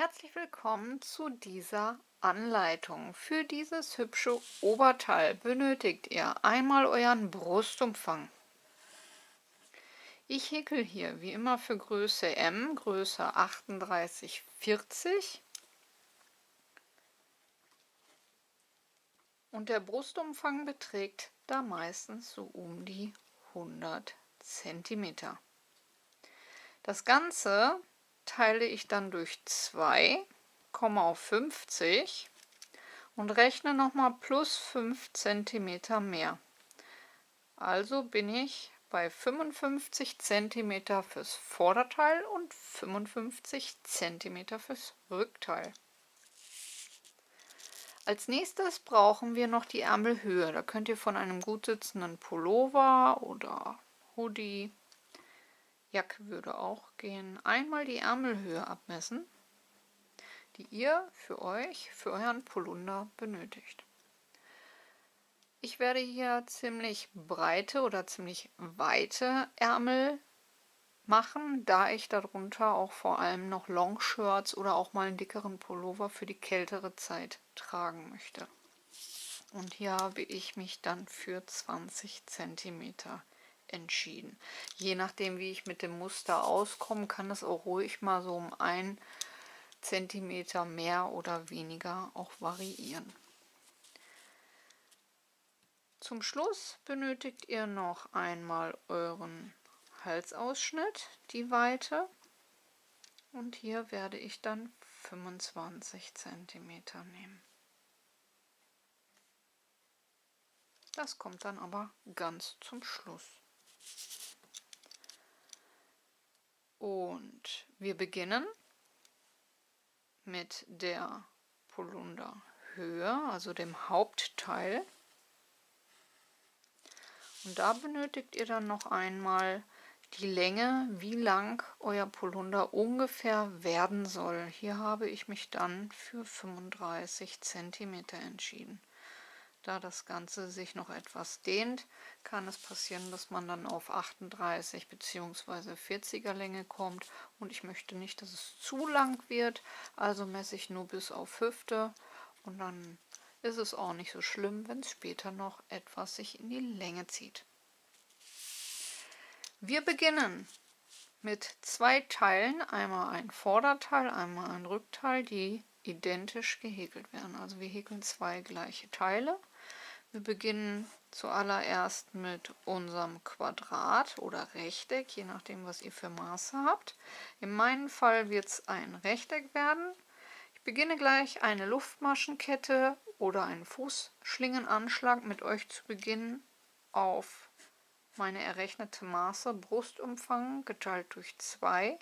Herzlich willkommen zu dieser Anleitung. Für dieses hübsche Oberteil benötigt ihr einmal euren Brustumfang. Ich häkel hier wie immer für Größe M, Größe 38, 40. Und der Brustumfang beträgt da meistens so um die 100 cm. Das Ganze teile ich dann durch 2, komme auf 50 und rechne nochmal plus 5 cm mehr. Also bin ich bei 55 cm fürs Vorderteil und 55 cm fürs Rückteil. Als nächstes brauchen wir noch die Ärmelhöhe. Da könnt ihr von einem gut sitzenden Pullover oder Hoodie, Jacke würde auch gehen, einmal die Ärmelhöhe abmessen, die ihr für euren Polunder benötigt. Ich werde hier ziemlich breite oder ziemlich weite Ärmel machen, da ich darunter auch vor allem noch Longshirts oder auch mal einen dickeren Pullover für die kältere Zeit tragen möchte. Und hier habe ich mich dann für 20 cm entschieden. Je nachdem, wie ich mit dem Muster auskomme, kann es auch ruhig mal so um 1 cm mehr oder weniger auch variieren. Zum Schluss benötigt ihr noch einmal euren Halsausschnitt, die Weite. Und hier werde ich dann 25 cm nehmen. Das kommt dann aber ganz zum Schluss. Und wir beginnen mit der Polunderhöhe, also dem Hauptteil. Und da benötigt ihr dann noch einmal die Länge, wie lang euer Polunder ungefähr werden soll. Hier habe ich mich dann für 35 cm entschieden. Da das Ganze sich noch etwas dehnt, kann es passieren, dass man dann auf 38 bzw. 40er Länge kommt. Und ich möchte nicht, dass es zu lang wird, also messe ich nur bis auf Hüfte. Und dann ist es auch nicht so schlimm, wenn es später noch etwas sich in die Länge zieht. Wir beginnen mit 2 Teilen, einmal ein Vorderteil, einmal ein Rückteil, die identisch gehäkelt werden. Also wir häkeln 2 gleiche Teile. Wir beginnen zuallererst mit unserem Quadrat oder Rechteck, je nachdem, was ihr für Maße habt. In meinem Fall wird es ein Rechteck werden. Ich beginne gleich eine Luftmaschenkette oder einen Fußschlingenanschlag mit euch zu Beginn auf meine errechnete Maße Brustumfang geteilt durch 2,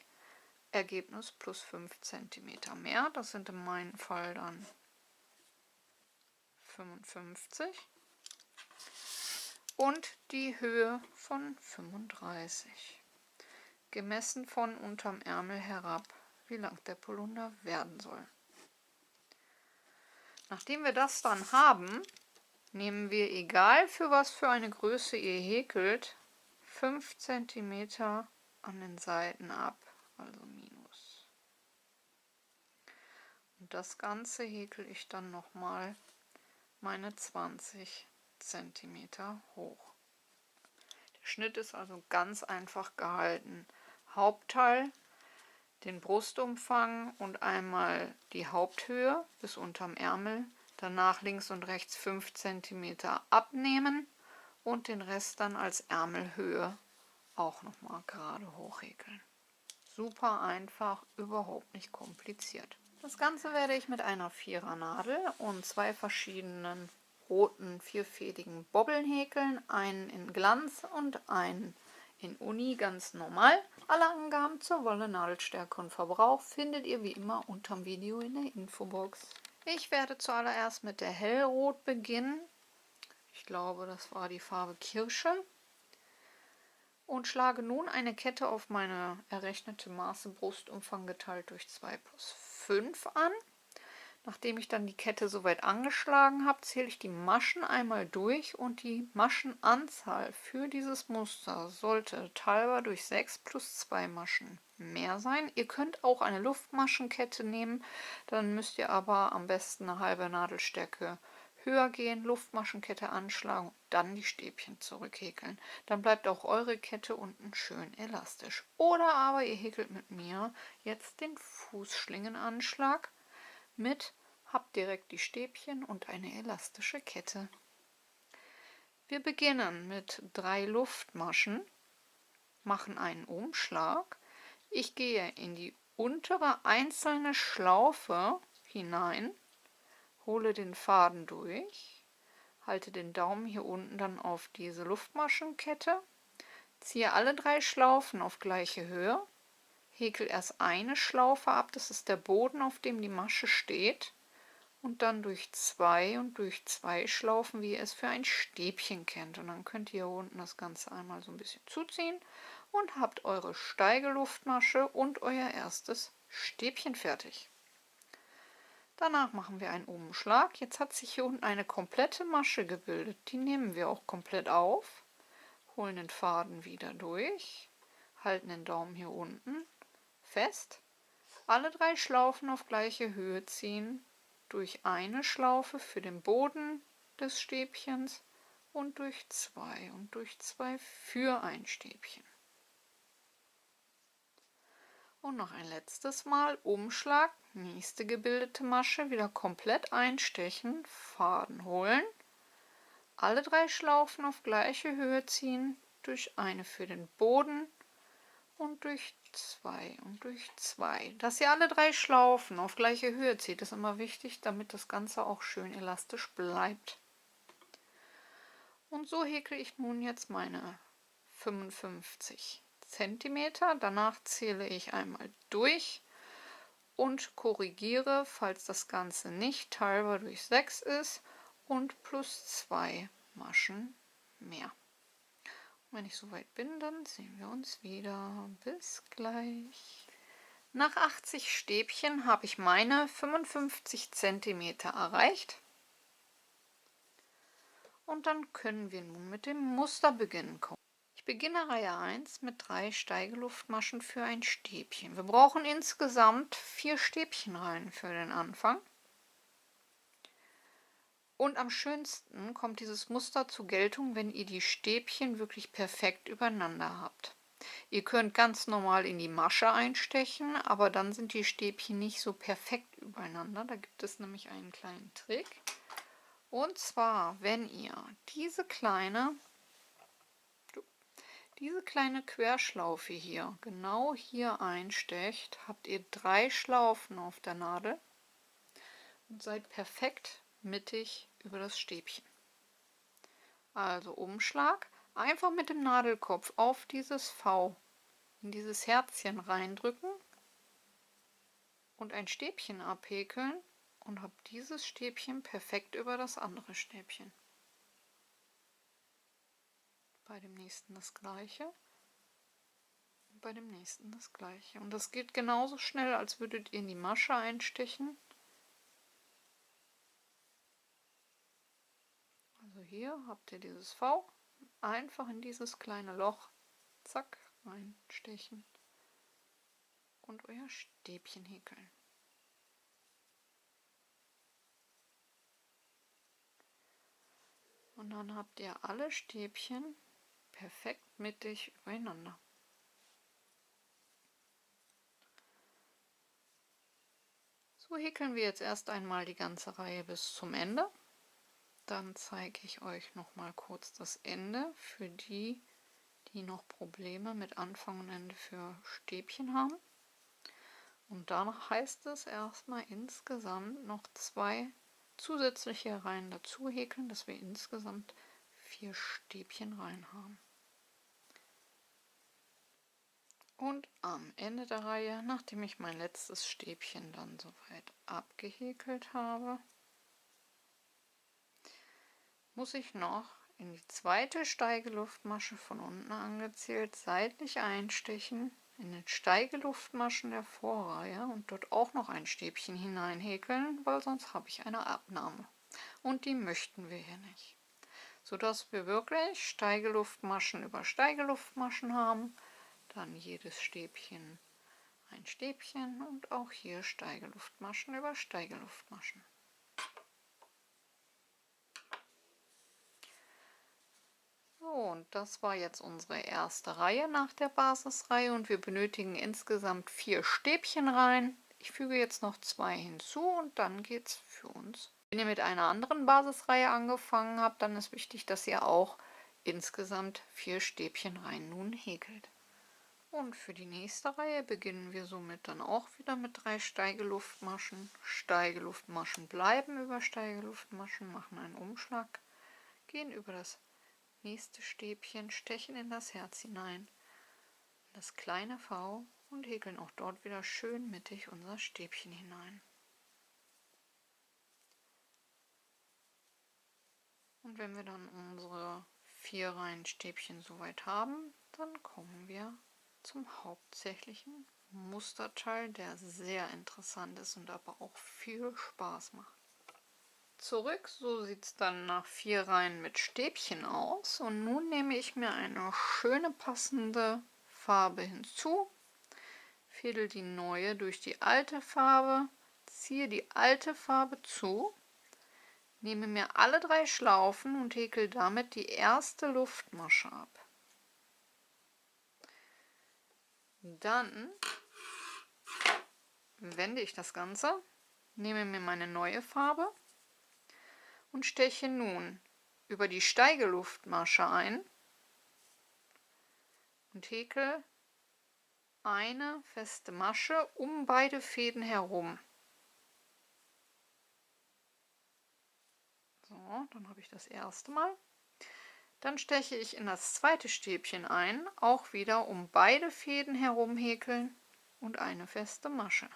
Ergebnis plus 5 cm mehr. Das sind in meinem Fall dann 55. Und die Höhe von 35. Gemessen von unterm Ärmel herab, wie lang der Polunder werden soll. Nachdem wir das dann haben, nehmen wir, egal für was für eine Größe ihr häkelt, 5 cm an den Seiten ab, also minus. Und das Ganze häkel ich dann nochmal meine 20 cm hoch. Der Schnitt ist also ganz einfach gehalten. Hauptteil, den Brustumfang und einmal die Haupthöhe bis unterm Ärmel. Danach links und rechts 5 cm abnehmen und den Rest dann als Ärmelhöhe auch nochmal gerade hochhäkeln. Super einfach, überhaupt nicht kompliziert. Das Ganze werde ich mit einer 4er Nadel und 2 verschiedenen roten vierfädigen Bobbeln häkeln, einen in Glanz und einen in Uni, ganz normal. Alle Angaben zur Wolle, Nadelstärke und Verbrauch findet ihr wie immer unterm Video in der Infobox. Ich werde zuallererst mit der Hellrot beginnen. Ich glaube, das war die Farbe Kirsche. Und schlage nun eine Kette auf meine errechnete Maße Brustumfang geteilt durch 2 plus 5 an. Nachdem ich dann die Kette soweit angeschlagen habe, zähle ich die Maschen einmal durch und die Maschenanzahl für dieses Muster sollte teilbar durch 6 plus 2 Maschen mehr sein. Ihr könnt auch eine Luftmaschenkette nehmen, dann müsst ihr aber am besten eine halbe Nadelstärke höher gehen, Luftmaschenkette anschlagen, dann die Stäbchen zurückhäkeln. Dann bleibt auch eure Kette unten schön elastisch. Oder aber ihr häkelt mit mir jetzt den Fußschlingenanschlag mit, habt direkt die Stäbchen und eine elastische Kette. Wir beginnen mit 3 Luftmaschen, machen einen Umschlag. Ich gehe in die untere einzelne Schlaufe hinein, hole den Faden durch, halte den Daumen hier unten dann auf diese Luftmaschenkette, ziehe alle 3 Schlaufen auf gleiche Höhe, häkel erst eine Schlaufe ab, das ist der Boden, auf dem die Masche steht, und dann durch 2 und durch 2 Schlaufen, wie ihr es für ein Stäbchen kennt. Und dann könnt ihr hier unten das Ganze einmal so ein bisschen zuziehen und habt eure Steigeluftmasche und euer erstes Stäbchen fertig. Danach machen wir einen Umschlag. Jetzt hat sich hier unten eine komplette Masche gebildet. Die nehmen wir auch komplett auf, holen den Faden wieder durch, halten den Daumen hier unten fest, alle 3 Schlaufen auf gleiche Höhe ziehen, durch eine Schlaufe für den Boden des Stäbchens und durch 2 und durch 2 für ein Stäbchen. Und noch ein letztes Mal Umschlag, nächste gebildete Masche, wieder komplett einstechen, Faden holen, alle 3 Schlaufen auf gleiche Höhe ziehen, durch eine für den Boden und durch 2 und durch 2. Dass ihr alle 3 Schlaufen auf gleiche Höhe zieht, ist immer wichtig, damit das Ganze auch schön elastisch bleibt. Und so häkle ich nun jetzt meine 55 cm. Danach zähle ich einmal durch und korrigiere, falls das Ganze nicht teilbar durch 6 ist, und plus 2 Maschen mehr. Wenn ich soweit bin, dann sehen wir uns wieder. Bis gleich. Nach 80 Stäbchen habe ich meine 55 cm erreicht. Und dann können wir nun mit dem Muster beginnen. Ich beginne Reihe 1 mit 3 Steigeluftmaschen für ein Stäbchen. Wir brauchen insgesamt 4 Stäbchenreihen für den Anfang. Und am schönsten kommt dieses Muster zur Geltung, wenn ihr die Stäbchen wirklich perfekt übereinander habt. Ihr könnt ganz normal in die Masche einstechen, aber dann sind die Stäbchen nicht so perfekt übereinander. Da gibt es nämlich einen kleinen Trick. Und zwar, wenn ihr diese kleine Querschlaufe hier genau hier einstecht, habt ihr 3 Schlaufen auf der Nadel und seid perfekt mittig über das Stäbchen. Also Umschlag, einfach mit dem Nadelkopf auf dieses V, in dieses Herzchen reindrücken und ein Stäbchen abhäkeln und habt dieses Stäbchen perfekt über das andere Stäbchen. Bei dem nächsten das gleiche. Und bei dem nächsten das gleiche. Und das geht genauso schnell, als würdet ihr in die Masche einstechen. Also hier habt ihr dieses V, einfach in dieses kleine Loch, zack, reinstechen und euer Stäbchen häkeln. Und dann habt ihr alle Stäbchen perfekt mittig übereinander. So häkeln wir jetzt erst einmal die ganze Reihe bis zum Ende. Dann zeige ich euch noch mal kurz das Ende für die, die noch Probleme mit Anfang und Ende für Stäbchen haben. Und danach heißt es erstmal insgesamt noch 2 zusätzliche Reihen dazu häkeln, dass wir insgesamt 4 Stäbchenreihen haben. Und am Ende der Reihe, nachdem ich mein letztes Stäbchen dann soweit abgehäkelt habe, muss ich noch in die zweite Steigeluftmasche von unten angezählt seitlich einstechen, in den Steigeluftmaschen der Vorreihe und dort auch noch ein Stäbchen hineinhäkeln, weil sonst habe ich eine Abnahme. Und die möchten wir hier nicht. Sodass wir wirklich Steigeluftmaschen über Steigeluftmaschen haben. Dann jedes Stäbchen ein Stäbchen und auch hier Steigeluftmaschen über Steigeluftmaschen. So, und das war jetzt unsere erste Reihe nach der Basisreihe und wir benötigen insgesamt 4 Stäbchen rein. Ich füge jetzt noch 2 hinzu und dann geht's für uns. Wenn ihr mit einer anderen Basisreihe angefangen habt, dann ist wichtig, dass ihr auch insgesamt 4 Stäbchen rein nun häkelt. Und für die nächste Reihe beginnen wir somit dann auch wieder mit 3 Steigeluftmaschen. Steigeluftmaschen bleiben über Steigeluftmaschen, machen einen Umschlag, gehen über das nächste Stäbchen, stechen in das Herz hinein, in das kleine V und häkeln auch dort wieder schön mittig unser Stäbchen hinein. Und wenn wir dann unsere 4 Reihen Stäbchen soweit haben, dann kommen wir zum hauptsächlichen Musterteil, der sehr interessant ist und aber auch viel Spaß macht. Zurück, so sieht es dann nach 4 Reihen mit Stäbchen aus und nun nehme ich mir eine schöne passende Farbe hinzu, fädel die neue durch die alte Farbe, ziehe die alte Farbe zu, nehme mir alle 3 Schlaufen und häkel damit die erste Luftmasche ab. Dann wende ich das Ganze, nehme mir meine neue Farbe und steche nun über die Steigeluftmasche ein und häkel eine feste Masche um beide Fäden herum. So, dann habe ich das erste Mal. Dann steche ich in das zweite Stäbchen ein, auch wieder um beide Fäden herum häkeln und eine feste Masche.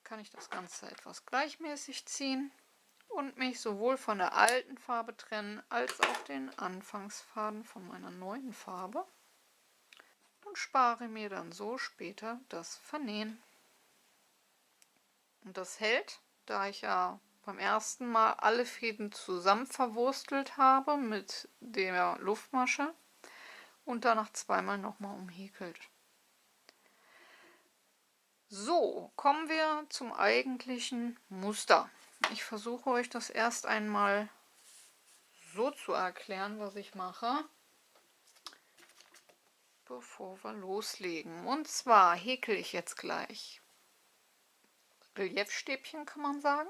Kann ich das Ganze etwas gleichmäßig ziehen und mich sowohl von der alten Farbe trennen, als auch den Anfangsfaden von meiner neuen Farbe und spare mir dann so später das Vernähen. Und das hält, da ich ja beim ersten Mal alle Fäden zusammen verwurstelt habe mit der Luftmasche und danach zweimal nochmal umhäkelt. So, kommen wir zum eigentlichen Muster. Ich versuche euch das erst einmal so zu erklären, was ich mache, bevor wir loslegen. Und zwar häkel ich jetzt gleich Reliefstäbchen, kann man sagen.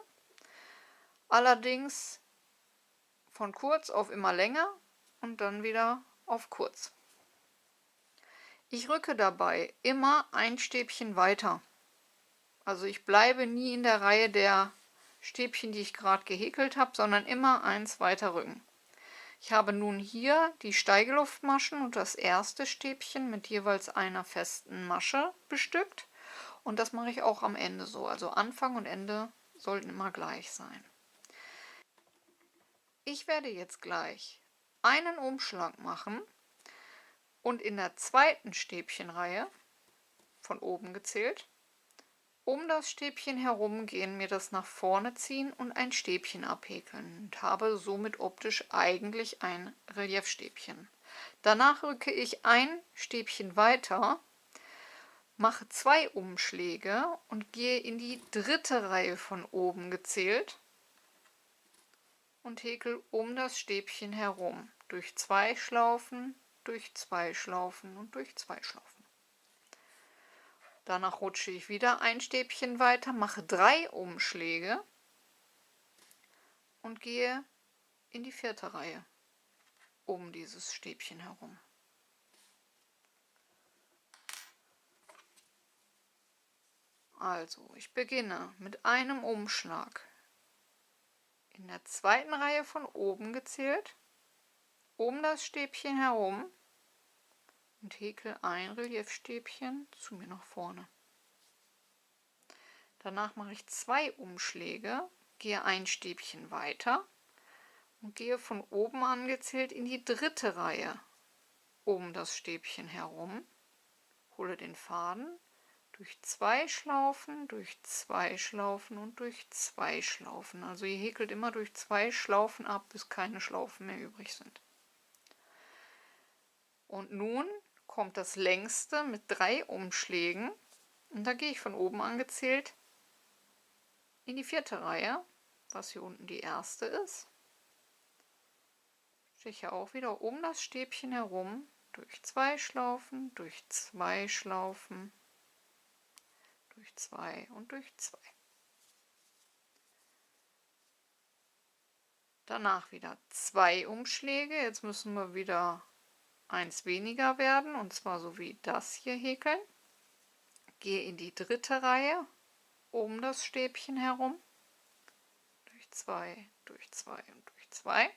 Allerdings von kurz auf immer länger und dann wieder auf kurz. Ich rücke dabei immer ein Stäbchen weiter. Also ich bleibe nie in der Reihe der Stäbchen, die ich gerade gehäkelt habe, sondern immer eins weiter rücken. Ich habe nun hier die Steigeluftmaschen und das erste Stäbchen mit jeweils einer festen Masche bestückt. Und das mache ich auch am Ende so. Also Anfang und Ende sollten immer gleich sein. Ich werde jetzt gleich einen Umschlag machen und in der zweiten Stäbchenreihe, von oben gezählt, um das Stäbchen herum gehen, mir das nach vorne ziehen und ein Stäbchen abhäkeln und habe somit optisch eigentlich ein Reliefstäbchen. Danach rücke ich ein Stäbchen weiter, mache 2 Umschläge und gehe in die dritte Reihe von oben gezählt und häkel um das Stäbchen herum durch 2 Schlaufen, durch 2 Schlaufen und durch 2 Schlaufen. Danach rutsche ich wieder ein Stäbchen weiter, mache 3 Umschläge und gehe in die vierte Reihe um dieses Stäbchen herum. Also, ich beginne mit einem Umschlag in der zweiten Reihe von oben gezählt, um das Stäbchen herum und häkel ein Reliefstäbchen zu mir nach vorne. Danach mache ich 2 Umschläge, gehe ein Stäbchen weiter und gehe von oben angezählt in die dritte Reihe um das Stäbchen herum, hole den Faden durch 2 Schlaufen, durch 2 Schlaufen und durch 2 Schlaufen. Also ihr häkelt immer durch 2 Schlaufen ab, bis keine Schlaufen mehr übrig sind. Und nun kommt das längste mit 3 Umschlägen, und da gehe ich von oben angezählt in die 4. Reihe, was hier unten die erste ist. Steche auch wieder um das Stäbchen herum, durch 2 Schlaufen, durch 2 Schlaufen, durch 2 und durch 2. Danach wieder 2 Umschläge, jetzt müssen wir wieder eins weniger werden, und zwar so wie das hier häkeln. Gehe in die 3. Reihe um das Stäbchen herum, durch 2, durch 2 und durch 2.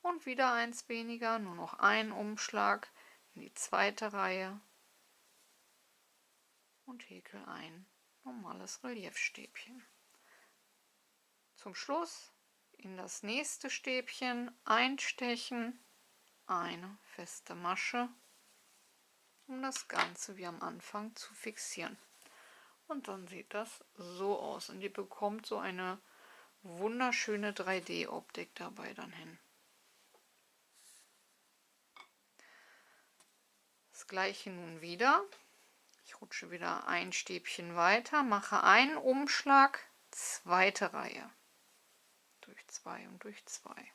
Und wieder eins weniger, nur noch ein Umschlag in die 2. Reihe und häkel ein normales Reliefstäbchen. Zum Schluss in das nächste Stäbchen einstechen, eine feste Masche, um das Ganze wie am Anfang zu fixieren. Und dann sieht das so aus und ihr bekommt so eine wunderschöne 3D-Optik dabei dann hin. Das gleiche nun wieder. Ich rutsche wieder ein Stäbchen weiter, mache einen Umschlag, 2. Reihe, durch 2 und durch 2.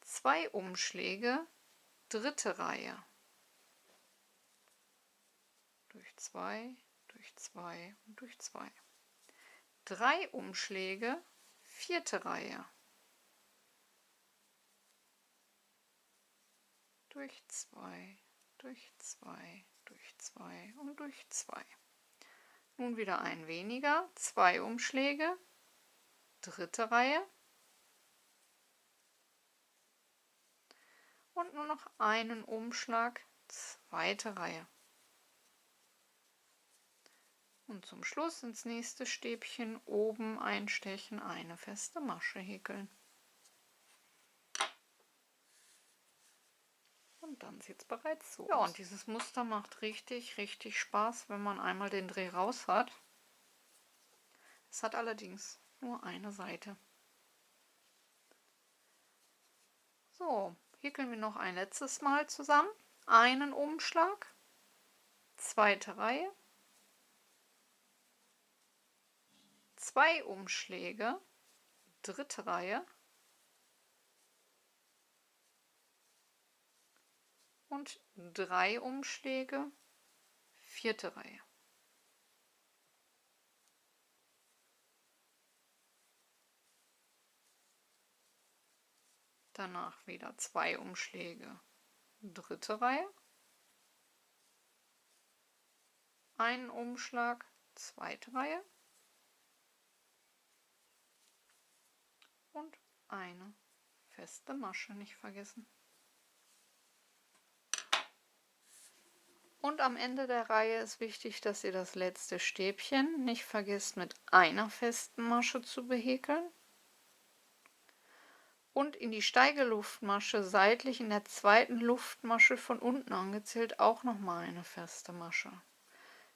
2 Umschläge, 3. Reihe, durch 2, durch 2 und durch 2. 3 Umschläge, 4. Reihe, durch 2, durch 2, durch 2 und durch 2. Nun wieder ein weniger, 2 Umschläge, 3. Reihe und nur noch einen Umschlag, 2. Reihe. Und zum Schluss ins nächste Stäbchen oben einstechen, eine feste Masche häkeln. Und dann sieht es bereits so aus. Ja, und dieses Muster macht richtig, richtig Spaß, wenn man einmal den Dreh raus hat. Es hat allerdings nur eine Seite. So, häkeln wir noch ein letztes Mal zusammen. Einen Umschlag, 2. Reihe, 2 Umschläge, 3. Reihe und 3 Umschläge, 4. Reihe. Danach wieder 2 Umschläge, 3. Reihe, einen Umschlag, 2. Reihe und eine feste Masche nicht vergessen. Und am Ende der Reihe ist wichtig, dass ihr das letzte Stäbchen nicht vergesst, mit einer festen Masche zu behäkeln. Und in die Steigeluftmasche seitlich in der 2. Luftmasche von unten angezählt auch nochmal eine feste Masche.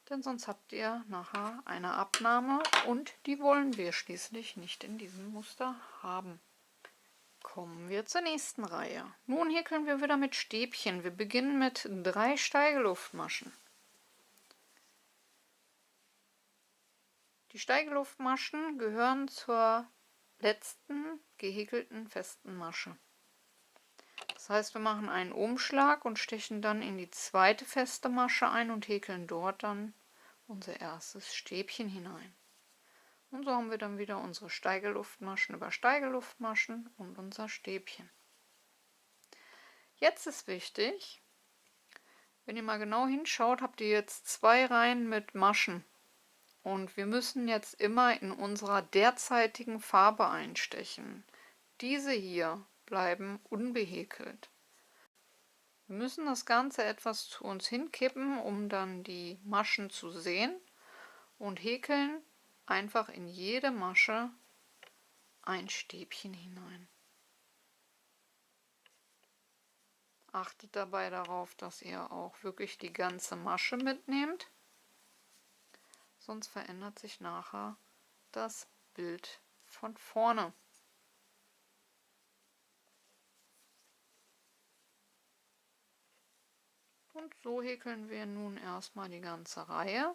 Denn sonst habt ihr nachher eine Abnahme und die wollen wir schließlich nicht in diesem Muster haben. Kommen wir zur nächsten Reihe. Nun häkeln wir wieder mit Stäbchen. Wir beginnen mit 3 Steigeluftmaschen. Die Steigeluftmaschen gehören zur letzten gehäkelten festen Masche. Das heißt, wir machen einen Umschlag und stechen dann in die 2. feste Masche ein und häkeln dort dann unser erstes Stäbchen hinein. Und so haben wir dann wieder unsere Steigeluftmaschen über Steigeluftmaschen und unser Stäbchen. Jetzt ist wichtig, wenn ihr mal genau hinschaut, habt ihr jetzt 2 Reihen mit Maschen. Und wir müssen jetzt immer in unserer derzeitigen Farbe einstechen. Diese hier bleiben unbehäkelt. Wir müssen das Ganze etwas zu uns hinkippen, um dann die Maschen zu sehen, und häkeln einfach in jede Masche ein Stäbchen hinein. Achtet dabei darauf, dass ihr auch wirklich die ganze Masche mitnehmt, sonst verändert sich nachher das Bild von vorne. Und so häkeln wir nun erstmal die ganze Reihe,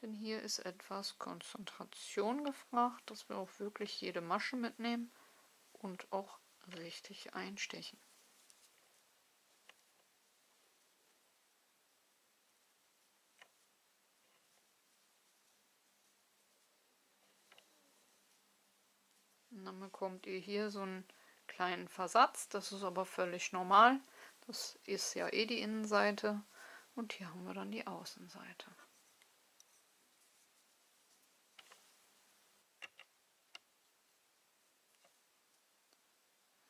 denn hier ist etwas Konzentration gefragt, dass wir auch wirklich jede Masche mitnehmen und auch richtig einstechen. Und dann bekommt ihr hier so einen kleinen Versatz, das ist aber völlig normal. Das ist ja eh die Innenseite und hier haben wir dann die Außenseite.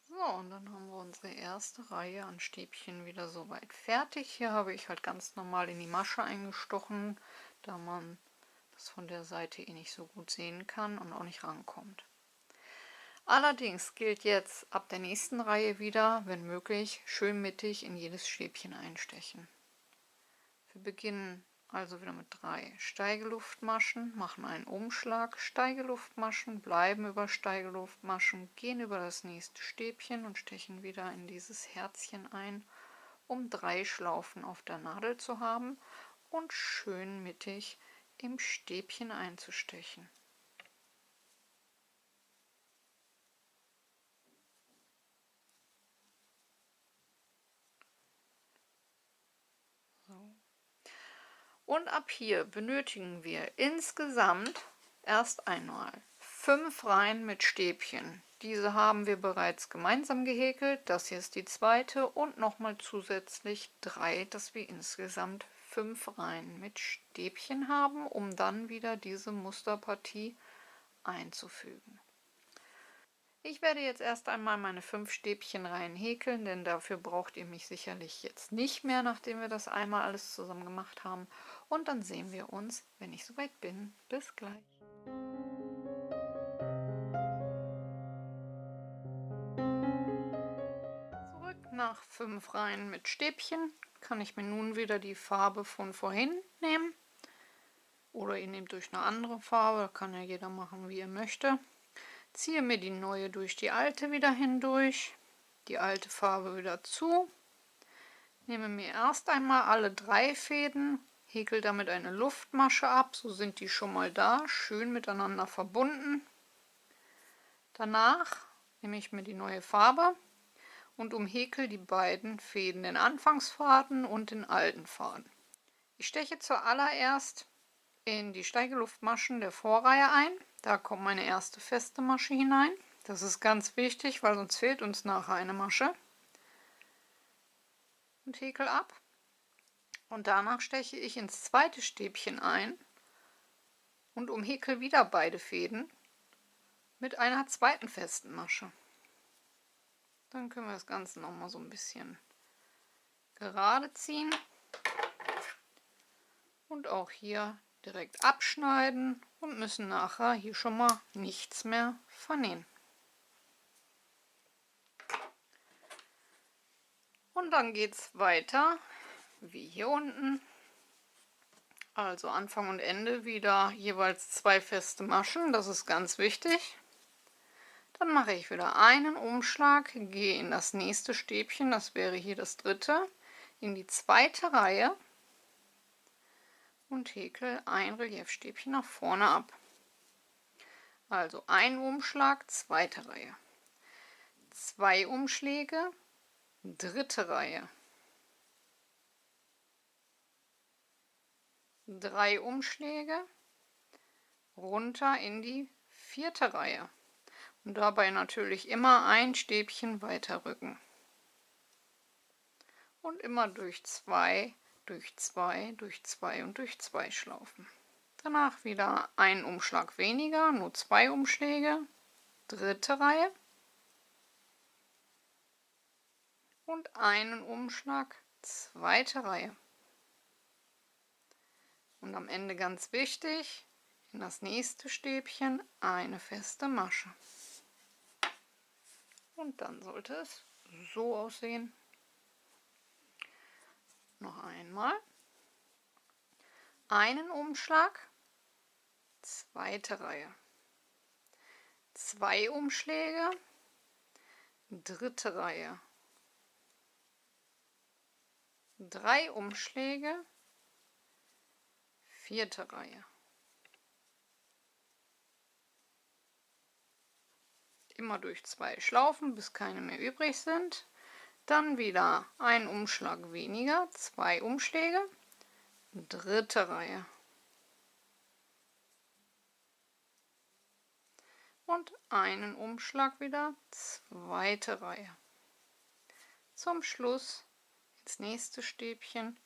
So, und dann haben wir unsere erste Reihe an Stäbchen wieder soweit fertig. Hier habe ich halt ganz normal in die Masche eingestochen, da man das von der Seite eh nicht so gut sehen kann und auch nicht rankommt. Allerdings gilt jetzt ab der nächsten Reihe wieder, wenn möglich, schön mittig in jedes Stäbchen einstechen. Wir beginnen also wieder mit 3 Steigeluftmaschen, machen einen Umschlag, Steigeluftmaschen, bleiben über Steigeluftmaschen, gehen über das nächste Stäbchen und stechen wieder in dieses Herzchen ein, um 3 Schlaufen auf der Nadel zu haben und schön mittig im Stäbchen einzustechen. So. Und ab hier benötigen wir insgesamt erst einmal 5 Reihen mit Stäbchen. Diese haben wir bereits gemeinsam gehäkelt. Das hier ist die zweite und nochmal zusätzlich 3, dass wir insgesamt 5 Reihen mit Stäbchen haben, um dann wieder diese Musterpartie einzufügen. Ich werde jetzt erst einmal meine 5 Stäbchenreihen häkeln, denn dafür braucht ihr mich sicherlich jetzt nicht mehr, nachdem wir das einmal alles zusammen gemacht haben. Und dann sehen wir uns, wenn ich soweit bin. Bis gleich. Zurück nach 5 Reihen mit Stäbchen kann ich mir nun wieder die Farbe von vorhin nehmen. Oder ihr nehmt durch eine andere Farbe, kann ja jeder machen, wie er möchte. Ziehe mir die neue durch die alte wieder hindurch, die alte Farbe wieder zu, nehme mir erst einmal alle 3 Fäden, häkel damit eine Luftmasche ab, so sind die schon mal da, schön miteinander verbunden. Danach nehme ich mir die neue Farbe und umhäkel die beiden Fäden, den Anfangsfaden und den alten Faden. Ich steche zuallererst in die Steigeluftmaschen der Vorreihe ein. Da kommt meine erste feste Masche hinein. Das ist ganz wichtig, weil sonst fehlt uns nachher eine Masche. Und häkel ab. Und danach steche ich ins zweite Stäbchen ein und umhäkel wieder beide Fäden mit einer zweiten festen Masche. Dann können wir das Ganze noch mal so ein bisschen gerade ziehen und auch hier direkt abschneiden und müssen nachher hier schon mal nichts mehr vernähen. Und dann geht es weiter wie hier unten. Also Anfang und Ende wieder jeweils 2 feste Maschen, das ist ganz wichtig. Dann mache ich wieder einen Umschlag, gehe in das nächste Stäbchen, das wäre hier das dritte, in die zweite Reihe und häkel ein Reliefstäbchen nach vorne ab. Also ein Umschlag, zweite Reihe, 2 Umschläge, dritte Reihe, 3 Umschläge, runter in die vierte Reihe. Und dabei natürlich immer ein Stäbchen weiter rücken. Und immer durch 2, durch 2, durch 2 und durch 2 Schlaufen. Danach wieder einen Umschlag weniger, nur 2 Umschläge, dritte Reihe. Und einen Umschlag, zweite Reihe. Und am Ende ganz wichtig, in das nächste Stäbchen eine feste Masche. Und dann sollte es so aussehen. Noch einmal. Einen Umschlag, zweite Reihe. 2 Umschläge, dritte Reihe. 3 Umschläge, vierte Reihe. Immer durch 2 Schlaufen, bis keine mehr übrig sind. Dann wieder ein Umschlag weniger, 2 Umschläge, dritte Reihe. Und einen Umschlag wieder, zweite Reihe. Zum Schluss ins nächste Stäbchen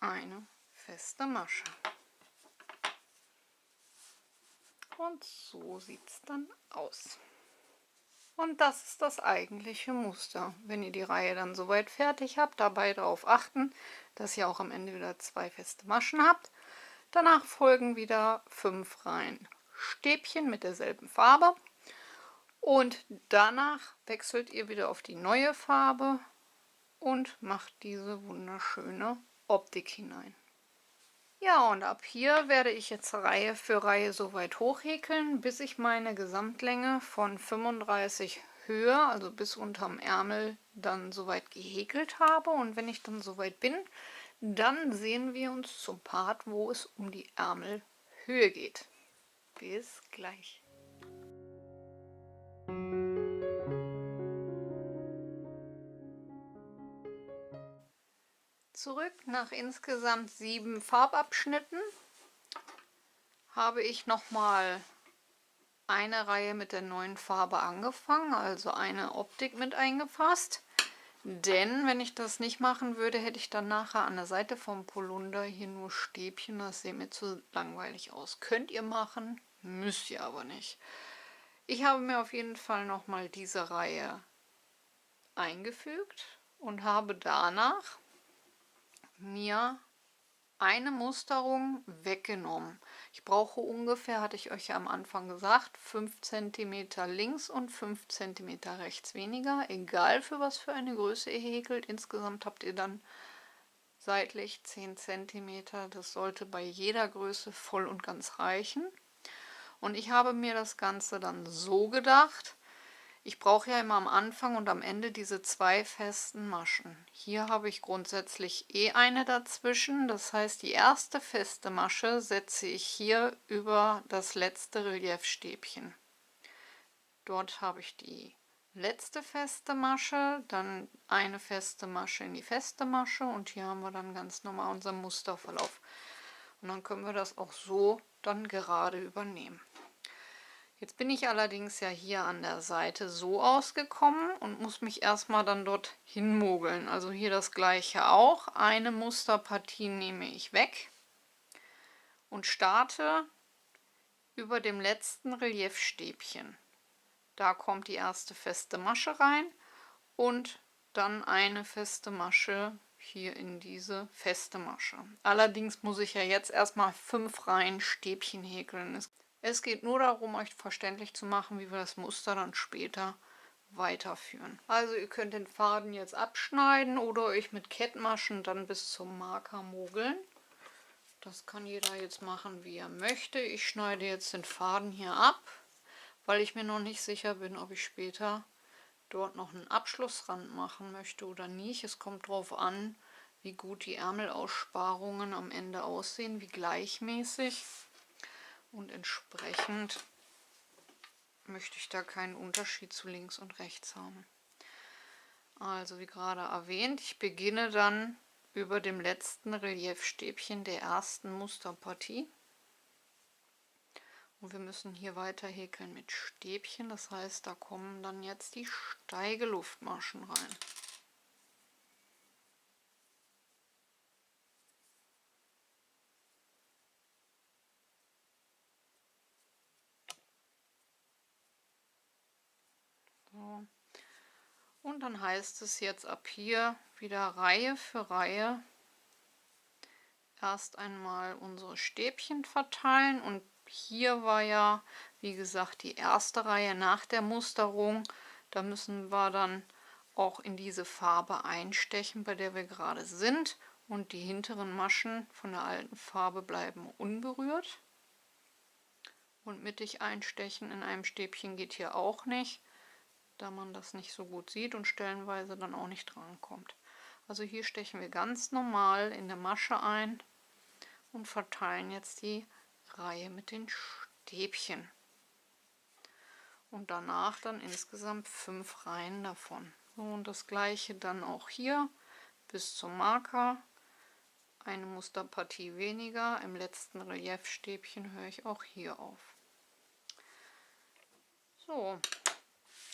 eine feste Masche. Und so sieht es dann aus. Und das ist das eigentliche Muster. Wenn ihr die Reihe dann soweit fertig habt, dabei darauf achten, dass ihr auch am Ende wieder 2 feste Maschen habt. Danach folgen wieder 5 Reihen Stäbchen mit derselben Farbe. Und danach wechselt ihr wieder auf die neue Farbe und macht diese wunderschöne Optik hinein. Ja, und ab hier werde ich jetzt Reihe für Reihe so weit hochhäkeln, bis ich meine Gesamtlänge von 35 Höhe, also bis unterm Ärmel, dann soweit gehäkelt habe. Und wenn ich dann soweit bin, dann sehen wir uns zum Part, wo es um die Ärmelhöhe geht. Bis gleich. Zurück nach insgesamt 7 Farbabschnitten habe ich nochmal eine Reihe mit der neuen Farbe angefangen, also eine Optik mit eingefasst. Denn wenn ich das nicht machen würde, hätte ich dann nachher an der Seite vom Polunder hier nur Stäbchen. Das sähe mir zu langweilig aus. Könnt ihr machen, müsst ihr aber nicht. Ich habe mir auf jeden Fall nochmal diese Reihe eingefügt und habe danach mir eine Musterung weggenommen. Ich brauche ungefähr, hatte ich euch ja am Anfang gesagt, 5 cm links und 5 cm rechts weniger, egal für was für eine Größe ihr häkelt. Insgesamt habt ihr dann seitlich 10 cm. Das sollte bei jeder Größe voll und ganz reichen. Und ich habe mir das Ganze dann so gedacht, ich brauche ja immer am Anfang und am Ende diese 2 festen Maschen. Hier habe ich grundsätzlich eine dazwischen. Das heißt, die erste feste Masche setze ich hier über das letzte Reliefstäbchen. Dort habe ich die letzte feste Masche, dann eine feste Masche in die feste Masche und hier haben wir dann ganz normal unseren Musterverlauf. Und dann können wir das auch so dann gerade übernehmen. Jetzt bin ich allerdings ja hier an der Seite so ausgekommen und muss mich erstmal dann dort hinmogeln. Also hier das gleiche auch. Eine Musterpartie nehme ich weg und starte über dem letzten Reliefstäbchen. Da kommt die erste feste Masche rein und dann eine feste Masche hier in diese feste Masche. Allerdings muss ich ja jetzt erstmal 5 Reihen Stäbchen häkeln. Es geht nur darum, euch verständlich zu machen, wie wir das Muster dann später weiterführen. Also ihr könnt den Faden jetzt abschneiden oder euch mit Kettmaschen dann bis zum Marker mogeln. Das kann jeder jetzt machen, wie er möchte. Ich schneide jetzt den Faden hier ab, weil ich mir noch nicht sicher bin, ob ich später dort noch einen Abschlussrand machen möchte oder nicht. Es kommt darauf an, wie gut die Ärmelaussparungen am Ende aussehen, wie gleichmäßig. Und entsprechend möchte ich da keinen Unterschied zu links und rechts haben. Also wie gerade erwähnt, ich beginne dann über dem letzten Reliefstäbchen der ersten Musterpartie. Und wir müssen hier weiter häkeln mit Stäbchen, das heißt, da kommen dann jetzt die Steigeluftmaschen rein. So. Und dann heißt es jetzt ab hier wieder Reihe für Reihe erst einmal unsere Stäbchen verteilen. Und hier war ja, wie gesagt, die erste Reihe nach der Musterung. Da müssen wir dann auch in diese Farbe einstechen, bei der wir gerade sind. Und die hinteren Maschen von der alten Farbe bleiben unberührt. Und mittig einstechen in einem Stäbchen geht hier auch nicht, da man das nicht so gut sieht und stellenweise dann auch nicht dran kommt. Also hier stechen wir ganz normal in der Masche ein und verteilen jetzt die Reihe mit den Stäbchen. Und danach dann insgesamt 5 Reihen davon. So, und das gleiche dann auch hier bis zum Marker. Eine Musterpartie weniger. Im letzten Reliefstäbchen höre ich auch hier auf. So,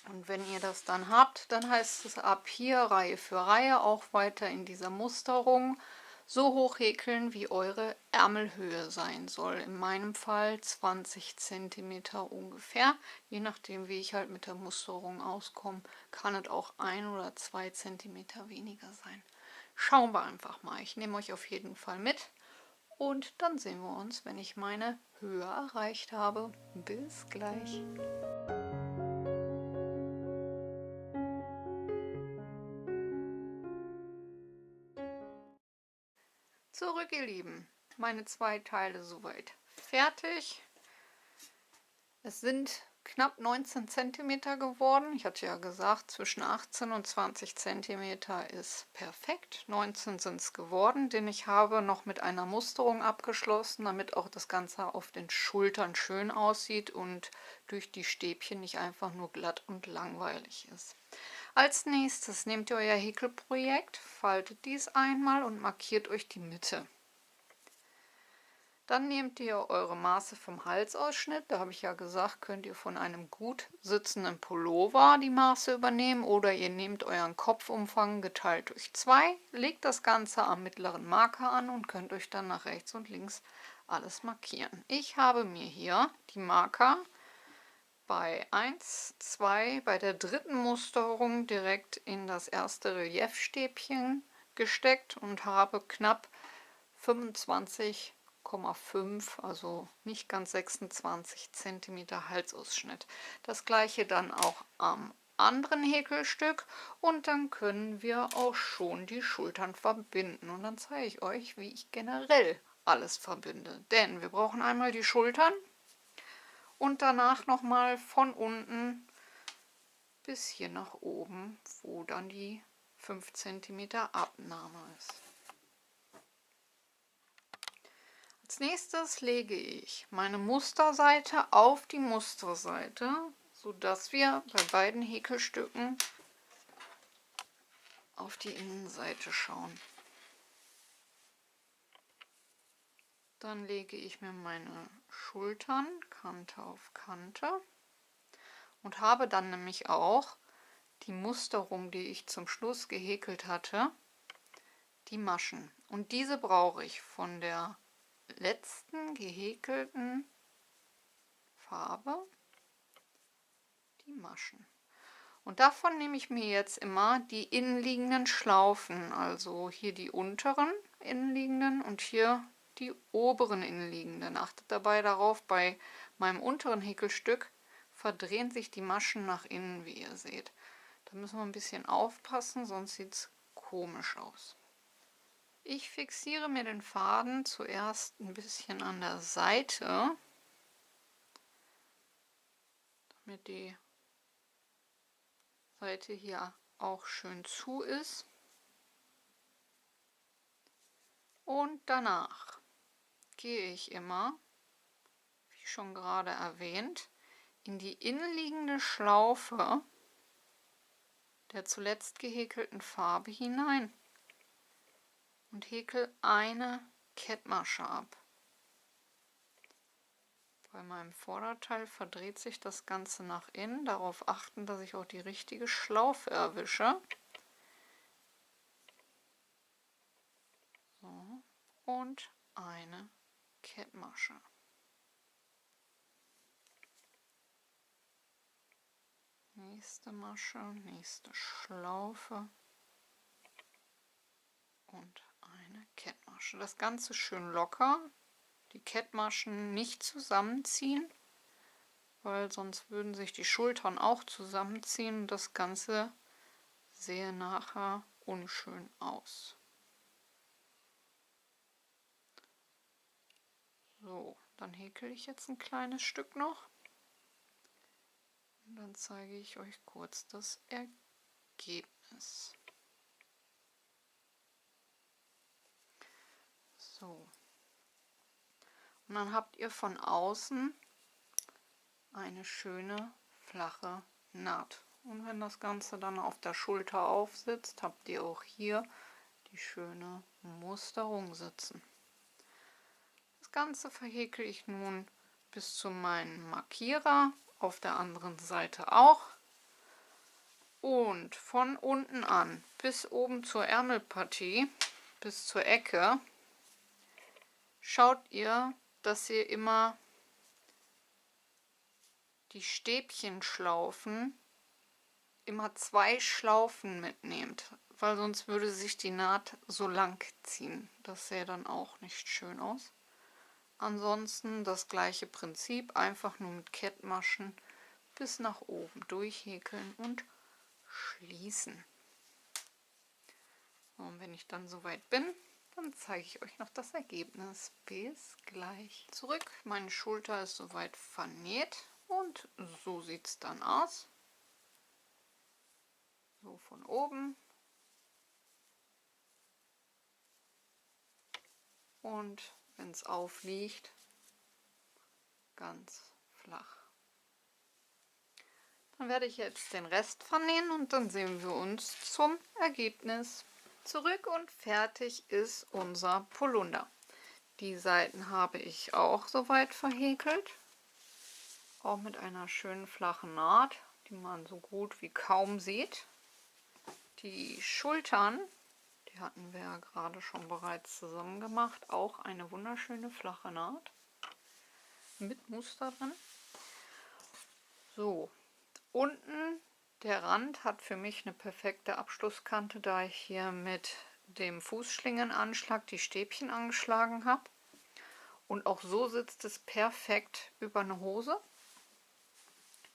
und wenn ihr das dann habt, dann heißt es ab hier Reihe für Reihe auch weiter in dieser Musterung so hoch häkeln, wie eure Ärmelhöhe sein soll. In meinem Fall 20 cm ungefähr. Je nachdem, wie ich halt mit der Musterung auskomme, kann es auch 1 oder 2 cm weniger sein. Schauen wir einfach mal. Ich nehme euch auf jeden Fall mit und dann sehen wir uns, wenn ich meine Höhe erreicht habe. Bis gleich. Zurück, ihr Lieben. Meine 2 Teile soweit fertig. Es sind knapp 19 cm geworden. Ich hatte ja gesagt, zwischen 18 und 20 cm ist perfekt. 19 sind es geworden, denn ich habe noch mit einer Musterung abgeschlossen, damit auch das Ganze auf den Schultern schön aussieht und durch die Stäbchen nicht einfach nur glatt und langweilig ist. Als nächstes nehmt ihr euer Häkelprojekt, faltet dies einmal und markiert euch die Mitte. Dann nehmt ihr eure Maße vom Halsausschnitt. Da habe ich ja gesagt, könnt ihr von einem gut sitzenden Pullover die Maße übernehmen oder ihr nehmt euren Kopfumfang geteilt durch 2, legt das Ganze am mittleren Marker an und könnt euch dann nach rechts und links alles markieren. Ich habe mir hier die Marker bei 1, 2, bei der dritten Musterung direkt in das erste Reliefstäbchen gesteckt und habe knapp 25,5, also nicht ganz 26 cm Halsausschnitt. Das gleiche dann auch am anderen Häkelstück und dann können wir auch schon die Schultern verbinden. Und dann zeige ich euch, wie ich generell alles verbinde. Denn wir brauchen einmal die Schultern und danach nochmal von unten bis hier nach oben, wo dann die 5 cm Abnahme ist. Als nächstes lege ich meine Musterseite auf die Musterseite, sodass wir bei beiden Häkelstücken auf die Innenseite schauen. Dann lege ich mir meine Schultern Kante auf Kante und habe dann nämlich auch die Musterung, die ich zum Schluss gehäkelt hatte, die Maschen. Und diese brauche ich von der letzten gehäkelten Farbe, die Maschen. Und davon nehme ich mir jetzt immer die innenliegenden Schlaufen, also hier die unteren innenliegenden und hier die oberen innenliegenden. Achtet dabei darauf, bei meinem unteren Häkelstück verdrehen sich die Maschen nach innen, wie ihr seht. Da müssen wir ein bisschen aufpassen, sonst sieht es komisch aus. Ich fixiere mir den Faden zuerst ein bisschen an der Seite, damit die Seite hier auch schön zu ist. Und danach gehe ich immer, wie schon gerade erwähnt, in die innenliegende Schlaufe der zuletzt gehäkelten Farbe hinein und häkel eine Kettmasche ab. Bei meinem Vorderteil verdreht sich das Ganze nach innen. Darauf achten, dass ich auch die richtige Schlaufe erwische. So. Und eine Kettmasche. Nächste Masche, nächste Schlaufe und eine Kettmasche. Das Ganze schön locker. Die Kettmaschen nicht zusammenziehen, weil sonst würden sich die Schultern auch zusammenziehen und das Ganze sehe nachher unschön aus. So, dann häkel ich jetzt ein kleines Stück noch. Und dann zeige ich euch kurz das Ergebnis. So. Und dann habt ihr von außen eine schöne flache Naht. Und wenn das Ganze dann auf der Schulter aufsitzt, habt ihr auch hier die schöne Musterung sitzen. Das Ganze verhäkel ich nun bis zu meinem Markierer, auf der anderen Seite auch. Und von unten an bis oben zur Ärmelpartie, bis zur Ecke, schaut ihr, dass ihr immer die Stäbchenschlaufen, immer 2 Schlaufen mitnehmt, weil sonst würde sich die Naht so lang ziehen. Das sähe dann auch nicht schön aus. Ansonsten das gleiche Prinzip, einfach nur mit Kettmaschen bis nach oben durchhäkeln und schließen. Und wenn ich dann soweit bin, dann zeige ich euch noch das Ergebnis. Bis gleich. Zurück, meine Schulter ist soweit vernäht und so sieht es dann aus. So von oben. Und wenn es aufliegt, ganz flach. Dann werde ich jetzt den Rest vernähen und dann sehen wir uns zum Ergebnis. Zurück und fertig ist unser Polunder. Die Seiten habe ich auch soweit verhäkelt. Auch mit einer schönen flachen Naht, die man so gut wie kaum sieht. Die Schultern, die hatten wir ja gerade schon bereits zusammen gemacht, auch eine wunderschöne flache Naht mit Muster drin. So, unten der Rand hat für mich eine perfekte Abschlusskante, da ich hier mit dem Fußschlingenanschlag die Stäbchen angeschlagen habe. Und auch so sitzt es perfekt über eine Hose.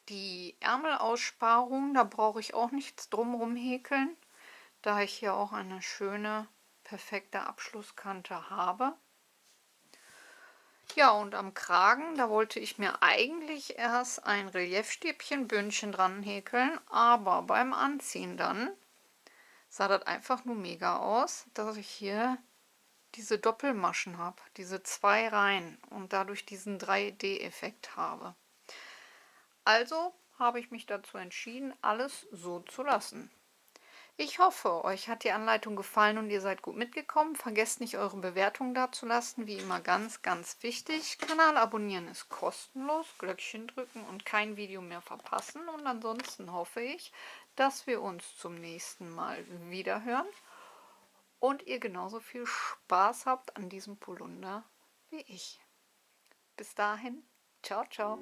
Die Ärmelaussparung, da brauche ich auch nichts drumherum häkeln, da ich hier auch eine schöne, perfekte Abschlusskante habe. Ja, und am Kragen, da wollte ich mir eigentlich erst ein Reliefstäbchen-Bündchen dran häkeln, aber beim Anziehen dann sah das einfach nur mega aus, dass ich hier diese Doppelmaschen habe, diese 2 Reihen und dadurch diesen 3D-Effekt habe. Also habe ich mich dazu entschieden, alles so zu lassen. Ich hoffe, euch hat die Anleitung gefallen und ihr seid gut mitgekommen. Vergesst nicht, eure Bewertung dazulassen. Wie immer ganz, ganz wichtig. Kanal abonnieren ist kostenlos. Glöckchen drücken und kein Video mehr verpassen. Und ansonsten hoffe ich, dass wir uns zum nächsten Mal wieder hören und ihr genauso viel Spaß habt an diesem Polunder wie ich. Bis dahin, ciao, ciao.